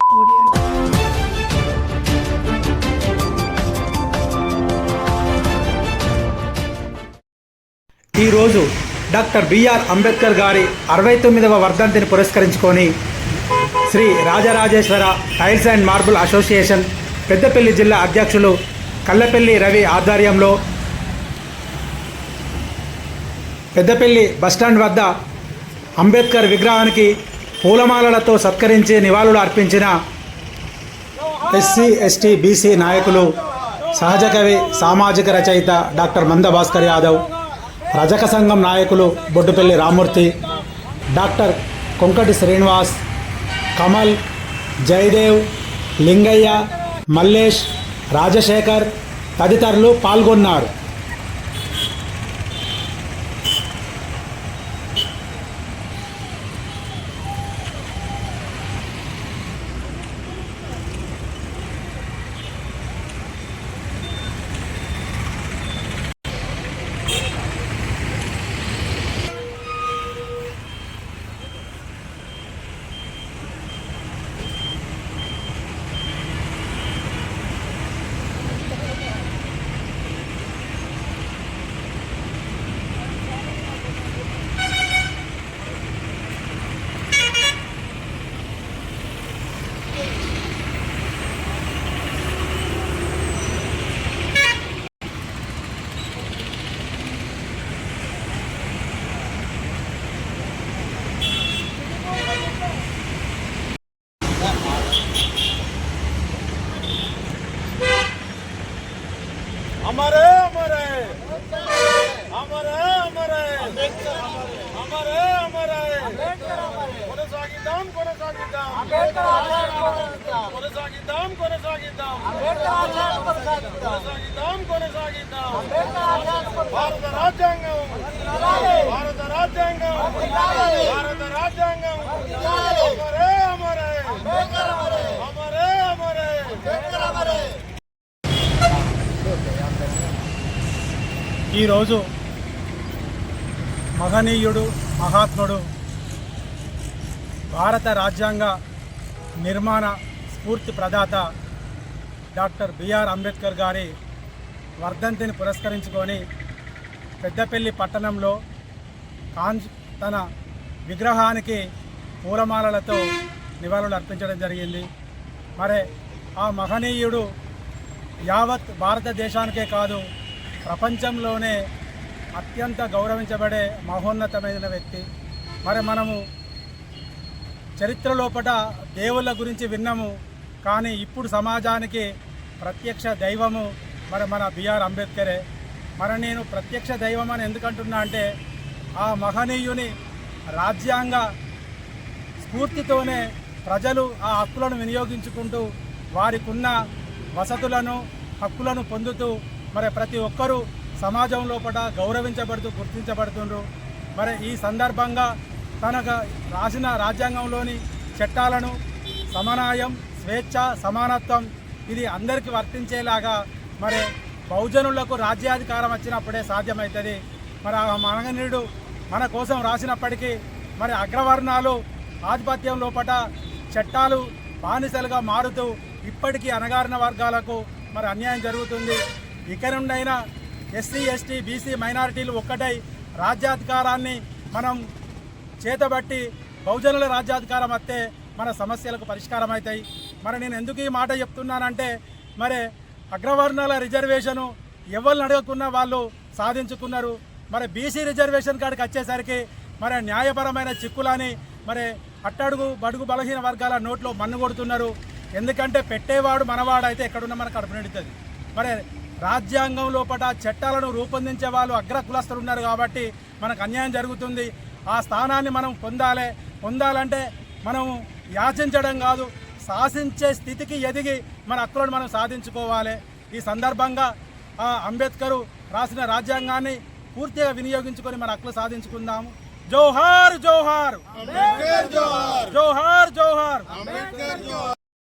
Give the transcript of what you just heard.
ఈరోజు doctor BR Ambedkar గారి 69వ వర్ధంతిని పురస్కరించుకొని Shri Rajarajeshwara tiles and marble association Peddapalli జిల్లా అధ్యక్షులు కల్లపల్లి రవి ఆధ్వర్యంలో పెద్దపల్లి బస్టాండ్ వద్ద అంబేద్కర్ విగ్రహానికి పూలమాలలతో సత్కరించి నివాళులు అర్పించిన ఎస్సీ ఎస్టీ బీసీ నాయకులు సహజ కవి సామాజిక రచయిత డాక్టర్ మంద భాస్కర్ యాదవ్, రజక సంఘం నాయకులు బొడ్డుపల్లి రామూర్తి, డాక్టర్ కొంకటి శ్రీనివాస్, కమల్, జయదేవ్, లింగయ్య, మల్లేష్, రాజశేఖర్ తదితరులు పాల్గొన్నారు. हमारे हमारे हमारे हमारे हमारे हमारे కొనసాగిద్దాం కొనసాగిద్దాం కొనసాగిద్దాం కొనసాగిద్దాం కొనసాగిద్దాం కొనసాగిద్దాం భారత రాజ్యాంగం భారత రాజ్యాంగం భారత రాజ్యాంగం हमारे हमारे हमारे हमारे ఈరోజు మహనీయుడు, మహాత్ముడు, భారత రాజ్యాంగ నిర్మాణ స్ఫూర్తి ప్రదాత డాక్టర్ బిఆర్ అంబేద్కర్ గారి వర్ధంతిని పురస్కరించుకొని పెద్దపల్లి పట్టణంలో తన విగ్రహానికి పూలమాలలతో నివాళులు అర్పించడం జరిగింది. మరి ఆ మహనీయుడు యావత్ భారతదేశానికే కాదు, ప్రపంచంలోనే అత్యంత గౌరవించబడే మహోన్నతమైన వ్యక్తి. మరి మనము చరిత్ర లోపల దేవుళ్ళ గురించి విన్నాము, కానీ ఇప్పుడు సమాజానికి ప్రత్యక్ష దైవము మరి మన బిఆర్ అంబేద్కరే. మరి నేను ప్రత్యక్ష దైవం అని ఎందుకంటున్నా అంటే, ఆ మహనీయుని రాజ్యాంగ స్ఫూర్తితోనే ప్రజలు ఆ హక్కులను వినియోగించుకుంటూ వారికి ఉన్న వసతులను, హక్కులను పొందుతూ మరి ప్రతి ఒక్కరూ సమాజం లోపల గౌరవించబడుతూ గుర్తించబడుతుండ్రు. మరి ఈ సందర్భంగా తనకు రాసిన రాజ్యాంగంలోని చట్టాలను సమన్వయం, స్వేచ్ఛ, సమానత్వం ఇది అందరికీ వర్తించేలాగా మరి బహుజనులకు రాజ్యాధికారం వచ్చినప్పుడే సాధ్యమవుతుంది. మరి ఆ మహనీయుడు మన కోసం రాసినప్పటికీ మరి అగ్రవర్ణాలు ఆధిపత్యం లోపల చట్టాలు బానిసలుగా మారుతూ ఇప్పటికీ అణగారిన వర్గాలకు మరి అన్యాయం జరుగుతుంది. ఇక నుండైనా ఎస్సీ ఎస్టీ బీసీ మైనారిటీలు ఒక్కటై రాజ్యాధికారాన్ని మనం చేతబట్టి బహుజనుల రాజ్యాధికారం వస్తే మన సమస్యలకు పరిష్కారం అవుతాయి. మరి నేను ఎందుకు ఈ మాట చెప్తున్నానంటే, మరి అగ్రవర్ణాల రిజర్వేషను ఎవరిని అడగకున్నా వాళ్ళు సాధించుకున్నారు. మరి బీసీ రిజర్వేషన్ కాడికి వచ్చేసరికి మరి న్యాయపరమైన చిక్కులని మరి అట్టడుగు బడుగు బలహీన వర్గాల నోట్లో మన్ను కొడుతున్నారు. ఎందుకంటే పెట్టేవాడు మనవాడు అయితే ఎక్కడున్నా మనకు కడుపు నిండుతుంది. మరి రాజ్యాంగం లోపల చట్టాలను రూపొందించే వాళ్ళు అగ్ర కులస్తులు ఉన్నారు కాబట్టి మనకు అన్యాయం జరుగుతుంది. ఆ స్థానాన్ని మనం పొందాలంటే మనం యాచించడం కాదు, శాసించే స్థితికి ఎదిగి మన హక్కులను మనం సాధించుకోవాలి. ఈ సందర్భంగా అంబేద్కర్ రాసిన రాజ్యాంగాన్ని పూర్తిగా వినియోగించుకొని మన హక్కులు సాధించుకుందాము. జోహార్ జోహార్, జోహార్ జోహార్.